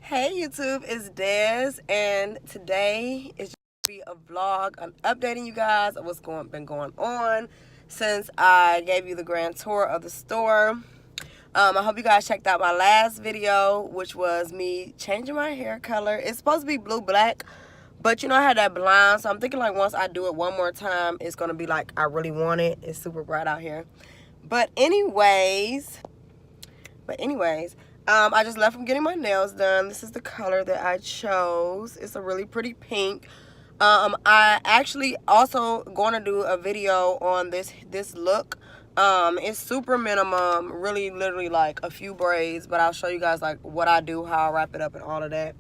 Hey YouTube, it's Des, and today is just gonna be a vlog. I'm updating you guys of what's been going on since I gave you the grand tour of the store. I hope you guys checked out my last video, which was me changing my hair color. It's supposed to be blue black, but you know I had that blonde, so I'm thinking like once I do it one more time, it's gonna be like I really want it. It's super bright out here. But anyways. I just left from getting my nails done. This is the color that I chose. It's a really pretty pink. I actually also going to do a video on this look. It's super minimum, really literally like a few braids, but I'll show you guys like what I do, how I wrap it up and all of that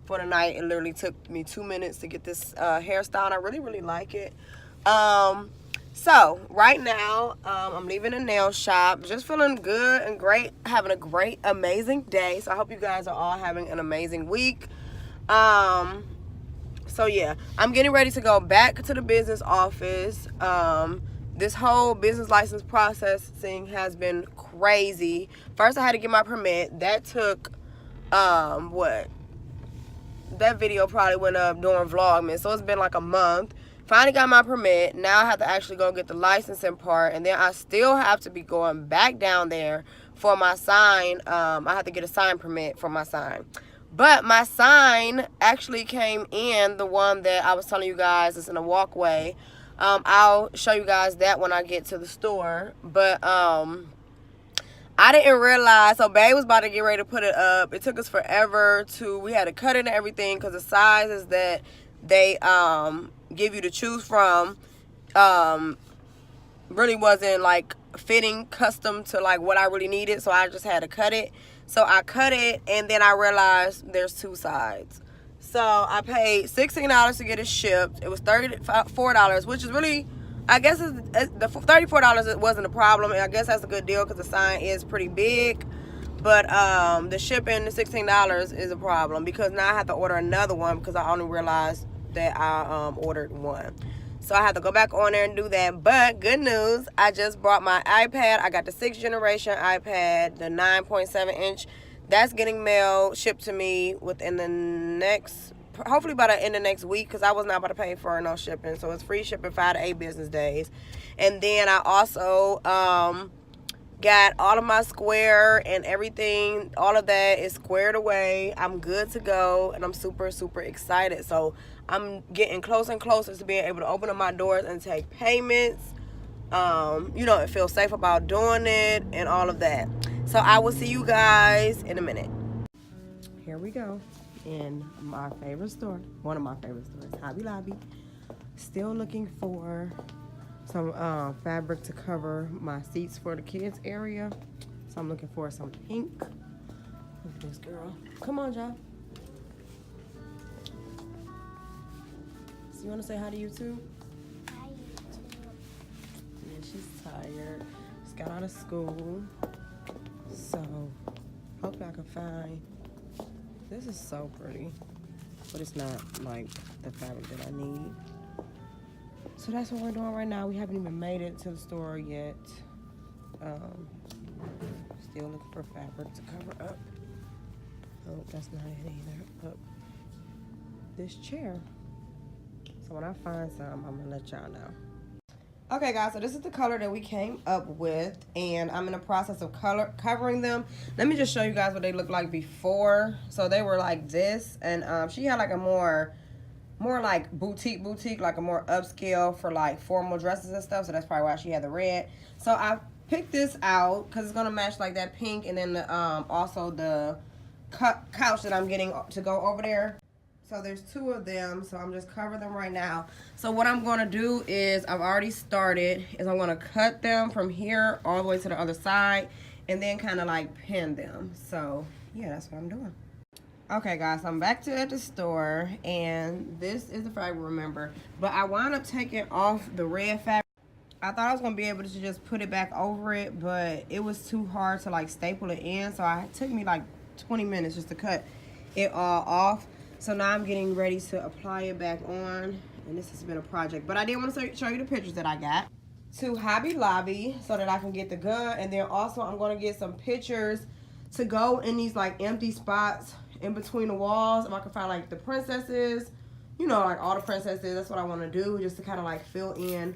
for the night. It literally took me 2 minutes to get this hairstyle, and I really like it. So right now I'm leaving the nail shop, just feeling good and great, having a great amazing day. So I hope you guys are all having an amazing week. So yeah, I'm getting ready to go back to the business office. This whole business license processing has been crazy. First I had to get my permit. That took that video probably went up during Vlogmas, so it's been like a month. Finally got my permit. Now I have to actually go get the licensing part, and then I still have to be going back down there for my sign. I have to get a sign permit for my sign. But my sign actually came in, the one that I was telling you guys is in a walkway. I'll show you guys that when I get to the store. But I didn't realize, so Babe was about to get ready to put it up. It took us forever we had to cut it and everything because the sizes that they give you to choose from really wasn't like fitting custom to like what I really needed, so I just had to cut it. So I cut it, and then I realized there's two sides. So I paid $16 to get it shipped. It was $34, which is really, I guess the $34 it wasn't a problem, and I guess that's a good deal because the sign is pretty big. But the shipping, the $16 is a problem because now I have to order another one because I only realized that I ordered one. So I have to go back on there and do that. But good news, I just brought my iPad. I got the 6th generation iPad, the 9.7-inch. That's getting mailed, shipped to me within the next, hopefully by the end of next week, because I was not about to pay for no shipping. So it's free shipping 5 to 8 business days. And then I also got all of my square and everything. All of that is squared away. I'm good to go, and I'm super excited. So I'm getting closer and closer to being able to open up my doors and take payments. You know, and feel safe about doing it and all of that. So I will see you guys in a minute. Here we go in my favorite store, one of my favorite stores, Hobby Lobby. Still looking for some fabric to cover my seats for the kids area. So I'm looking for some pink. Look at this girl. Come on, y'all. So you want to say hi to YouTube? Hi, YouTube. Yeah, she's tired. Just got out of school. So hopefully I can find. This is so pretty, but it's not like the fabric that I need. So that's what we're doing right now. We haven't even made it to the store yet. Still looking for fabric to cover up. Oh, that's not it either. Up this chair. So when I find some, I'm gonna let y'all know. Okay guys, so this is the color that we came up with, and I'm in the process of covering them. Let me just show you guys what they looked like before. So they were like this, and she had like a more like boutique, like a more upscale for like formal dresses and stuff. So that's probably why she had the red. So I picked this out because it's gonna match like that pink, and then the, also the couch that I'm getting to go over there. So there's 2 of them, so I'm just covering them right now. So what I'm gonna do is, I've already started, is I'm gonna cut them from here all the way to the other side, and then kind of like pin them. So yeah, that's what I'm doing. Okay guys, I'm back at the store, and this is the fabric, remember, but I wound up taking off the red fabric. I thought I was gonna be able to just put it back over it, but it was too hard to like staple it in, so it took me like 20 minutes just to cut it all off. So now I'm getting ready to apply it back on, and this has been a project, but I did want to show you the pictures that I got to Hobby Lobby so that I can get the gun, and then also I'm going to get some pictures to go in these like empty spots in between the walls. If I can find like the princesses, you know, like all the princesses, that's what I want to do, just to kind of like fill in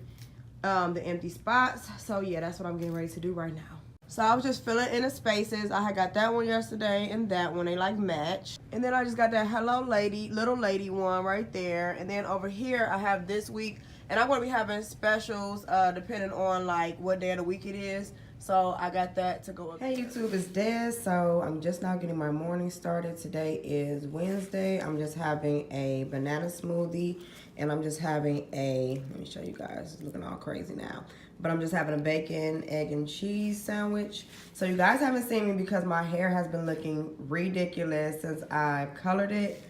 the empty spots. So yeah, that's what I'm getting ready to do right now. So I was just filling in the spaces. I had got that one yesterday and that one, they like match. And then I just got that hello lady, little lady one right there. And then over here I have this week, and I'm going to be having specials depending on like what day of the week it is. So I got that to go up. Hey YouTube, it's Des. So I'm just now getting my morning started. Today is Wednesday. I'm just having a banana smoothie, and I'm just having a, let me show you guys, it's looking all crazy now. But I'm just having a bacon, egg, and cheese sandwich. So you guys haven't seen me because my hair has been looking ridiculous since I colored it.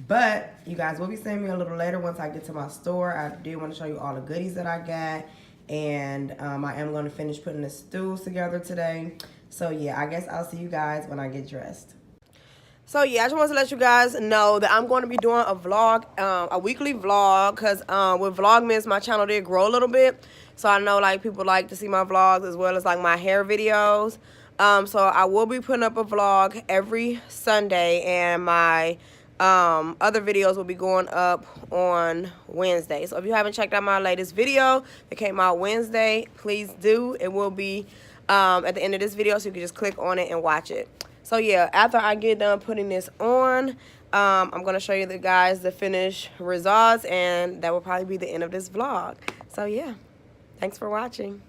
But you guys will be seeing me a little later once I get to my store. I did want to show you all the goodies that I got. And I am going to finish putting the stools together today. So yeah, I guess I'll see you guys when I get dressed. So yeah, I just wanted to let you guys know that I'm going to be doing a vlog, a weekly vlog, because with Vlogmas, my channel did grow a little bit. So I know like people like to see my vlogs as well as like my hair videos. So I will be putting up a vlog every Sunday, and my other videos will be going up on Wednesday. So if you haven't checked out my latest video that came out Wednesday, please do. It will be at the end of this video, so you can just click on it and watch it. So yeah, after I get done putting this on, I'm going to show you the guys the finished results, and that will probably be the end of this vlog. So yeah, thanks for watching.